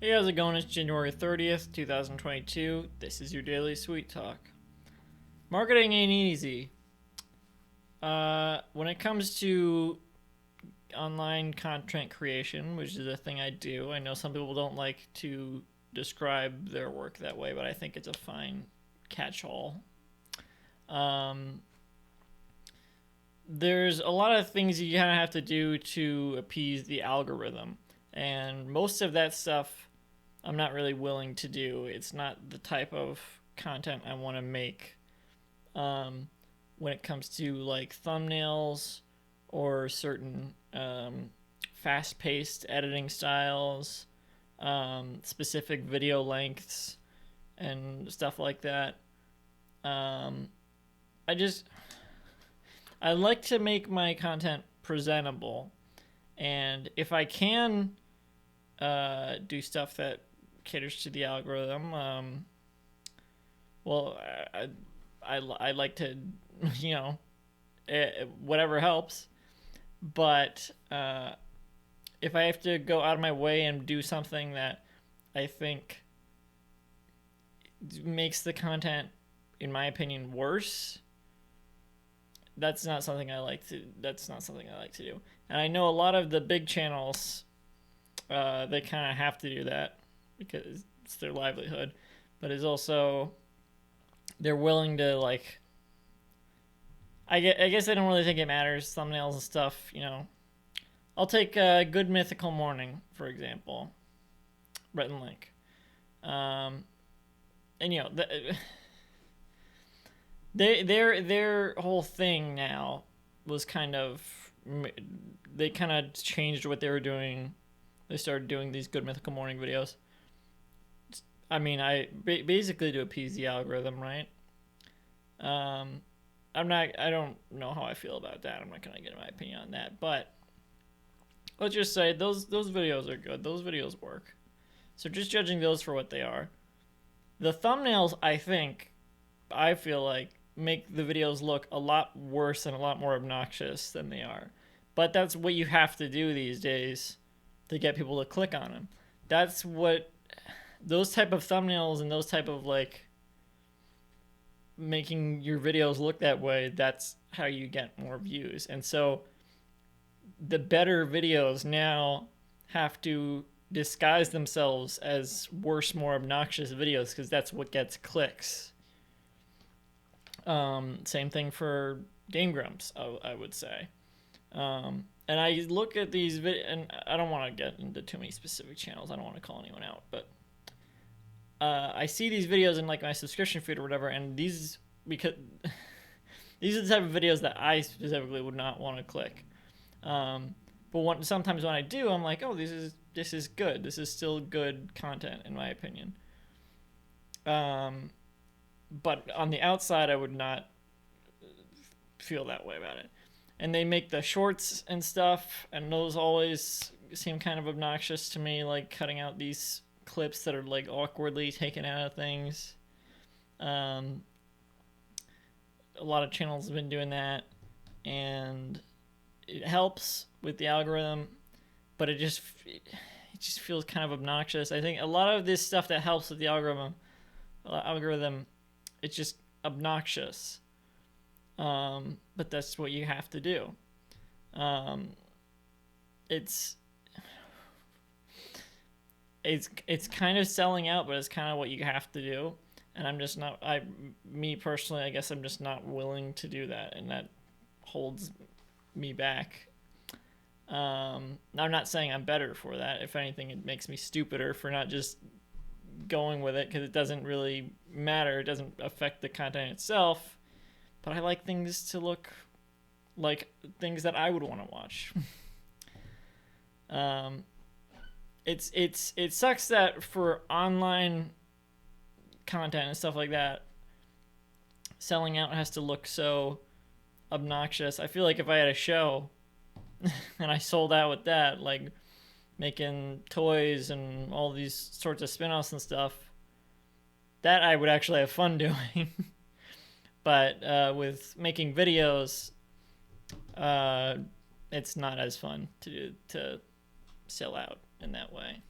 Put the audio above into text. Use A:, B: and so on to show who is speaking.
A: Hey, how's it going? It's January 30th, 2022. This is your daily sweet talk. Marketing ain't easy. When it comes to online content creation, which is a thing I do, I know some people don't like to describe their work that way, but I think it's a fine catch all. Um, there's a lot of things you kind of have to do to appease the algorithm, and most of that stuff I'm not really willing to do. It's not the type of content I want to make um, when it comes to like thumbnails or certain fast paced editing styles, specific video lengths, and stuff like that. Um, I just, I like to make my content presentable. And if I can do stuff that caters to the algorithm, well, I like to, you know, whatever helps. But if I have to go out of my way and do something that I think makes the content, in my opinion, worse, that's not something I like to. That's not something I like to do. And I know a lot of the big channels, they kind of have to do that because it's their livelihood. But it's also they're willing to like. I guess I don't really think it matters thumbnails and stuff. I'll take Good Mythical Morning for example, Rhett and Link, um, and their whole thing now was kind of they kind of changed what they were doing. They started doing these Good Mythical Morning videos. I mean, basically to appease the algorithm, right? Um, I'm not. I don't know how I feel about that. I'm not gonna get my opinion on that. But let's just say those videos are good. Those videos work. So just judging those for what they are. The thumbnails, I feel like make the videos look a lot worse and a lot more obnoxious than they are. But that's what you have to do these days to get people to click on them. That's what those type of thumbnails and those type of like making your videos look that way, that's how you get more views. And so the better videos now have to disguise themselves as worse, more obnoxious videos because that's what gets clicks. Same thing for Game Grumps, I would say. And I look at these and I don't want to get into too many specific channels. I don't want to call anyone out, but I see these videos in like my subscription feed or whatever, and because these are the type of videos that I specifically would not want to click. But sometimes when I do, I'm like, oh, this is good. This is still good content in my opinion. Um, but on the outside, I would not feel that way about it. And they make the shorts and stuff, and those always seem kind of obnoxious to me, like cutting out these clips that are like awkwardly taken out of things. Um, a lot of channels have been doing that, and it helps with the algorithm, but it just feels kind of obnoxious. I think a lot of this stuff that helps with the algorithm, it's just obnoxious. But that's what you have to do. Um, it's it's kind of selling out, but it's kind of what you have to do. And I'm just not. Me personally, I guess I'm just not willing to do that, and that holds me back. I'm not saying I'm better for that. If anything, it makes me stupider for not just going with it because it doesn't really matter. It doesn't affect the content itself. But I like things to look like things that I would want to watch. um, it sucks that for online content and stuff like that, selling out has to look so obnoxious. I feel like if I had a show and I sold out with that, like making toys and all these sorts of spin-offs and stuff, that I would actually have fun doing. But with making videos, uh, it's not as fun to sell out in that way.